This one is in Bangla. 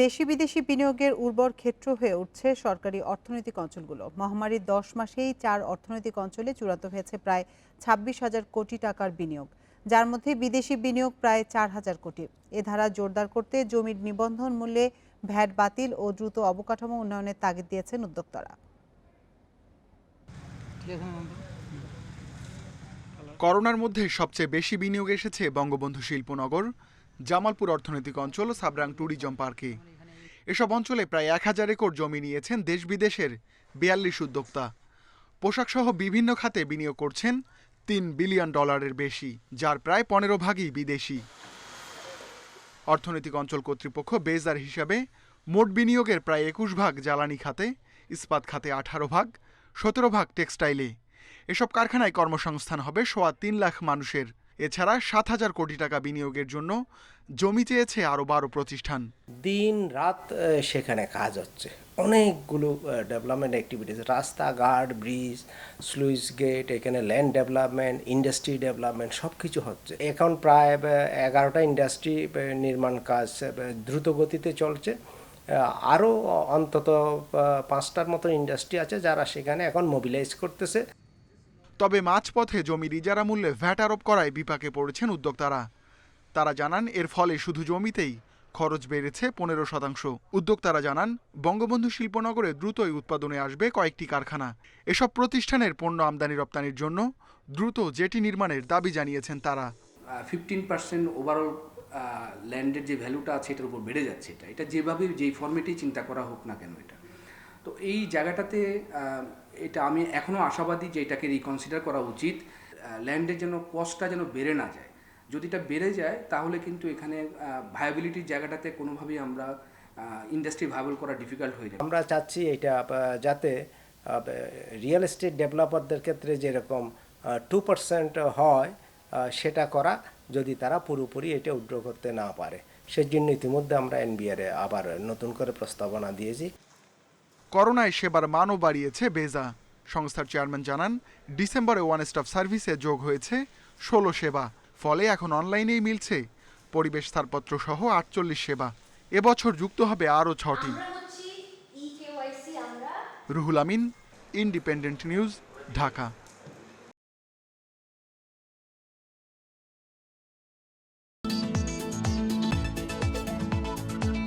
দেশি বিদেশি বিনিয়োগের উর্বর ক্ষেত্র হয়ে উঠছে সরকারি অর্থনৈতিক অঞ্চলগুলো। মহামারীর 10 মাসেই 4 অর্থনৈতিক অঞ্চলে চূড়ান্ত হয়েছে প্রায় 26,000 কোটি টাকার বিনিয়োগ, যার মধ্যে বিদেশি বিনিয়োগ প্রায় 4,000 কোটি। এ ধারা জোরদার করতে জমির নিবন্ধন মূল্যে ভ্যাট বাতিল ও দ্রুত অবকাঠামো উন্নয়নের তাগিদ দিয়েছেন উদ্যোক্তারা। করোনার মধ্যে সবচেয়ে বেশি বিনিয়োগ এসেছে বঙ্গবন্ধু শিল্পনগর, জামালপুর অর্থনৈতিক অঞ্চল, সাবরাং ট্যুরিজম পার্কে। এসব অঞ্চলে প্রায় 1000 একর জমি নিয়েছেন দেশ বিদেশের 42 উদ্যোক্তা। পোশাকসহ বিভিন্ন খাতে বিনিয়োগ করছেন $3 বিলিয়ন বেশি, যার প্রায় 15 ভাগই বিদেশি। অর্থনৈতিক অঞ্চল কর্তৃপক্ষ বেজার হিসাবে মোট বিনিয়োগের প্রায় 21 ভাগ জ্বালানি খাতে, ইস্পাত খাতে 18 ভাগ, 17 ভাগ টেক্সটাইলে। এসব কারখানায় কর্মসংস্থান হবে 3.25 লাখ মানুষের। এছাড়া 7,000 কোটি টাকা বিনিয়োগের জন্য জমি চেয়েছে আরও 12 প্রতিষ্ঠান। দিন রাত সেখানে কাজ হচ্ছে, অনেকগুলো ডেভেলপমেন্ট অ্যাক্টিভিটিস, রাস্তাঘাট, ব্রিজ, স্লুইস গেট, এখানে ল্যান্ড ডেভেলপমেন্ট, ইন্ডাস্ট্রি ডেভেলপমেন্ট সব কিছু হচ্ছে। এখন প্রায় 11টা ইন্ডাস্ট্রি নির্মাণ কাজ দ্রুত গতিতে চলছে। আরও অন্তত 5টার মতো ইন্ডাস্ট্রি আছে যারা সেখানে এখন মোবিলাইজ করতেছে। তবে মাঝপথে জমির ইজারা মূল্যে ভ্যাট আরোপ করায় বিপাকে পড়েছেন উদ্যোক্তারা। তারা জানান, এর ফলে শুধু জমিতেই খরচ বেড়েছে 15%। উদ্যোক্তারা জানান, বঙ্গবন্ধু শিল্পনগরে দ্রুতই উৎপাদনে আসবে কয়েকটি কারখানা। এসব প্রতিষ্ঠানের পণ্য আমদানি রপ্তানির জন্য দ্রুত জেটি নির্মাণের দাবি জানিয়েছেন তারা। 15% ওভারঅল ল্যান্ডের যে ভ্যালুটা আছে এটার উপর বেড়ে যাচ্ছে। এটা যেভাবে যেই ফর্মেটেই চিন্তা করা হোক না কেন, এটা তো এই জায়গাটাতে এটা আমি এখনও আশাবাদী যে এটাকে রিকনসিডার করা উচিত। ল্যান্ডের যেন কস্টটা যেন বেড়ে না যায়। যদি এটা বেড়ে যায় তাহলে কিন্তু এখানে ভায়াবিলিটির জায়গাটাতে কোনোভাবেই আমরা ইন্ডাস্ট্রি ভায়াবল করা ডিফিকাল্ট হয়ে যায়। আমরা চাচ্ছি এটা যাতে রিয়েল এস্টেট ডেভেলপারদের ক্ষেত্রে যেরকম 2% হয় সেটা করা, যদি তারা পুরোপুরি এটা উইথড্র করতে না পারে। সেজন্য ইতিমধ্যে আমরা এনবিআরে আবার নতুন করে প্রস্তাবনা দিয়েছি। করোনায় সেবার মানও বাড়িয়েছে বেজা। সংস্থার চেয়ারম্যান জানান, ডিসেম্বরে ওয়ান স্টপ সার্ভিসে যোগ হয়েছে 16 সেবা। ফলে এখন অনলাইনেই মিলছে পরিবেশ ছাড়পত্র সহ 48 সেবা। এবছর যুক্ত হবে আরও 6টি। Ruhul Amin, independent news, Dhaka.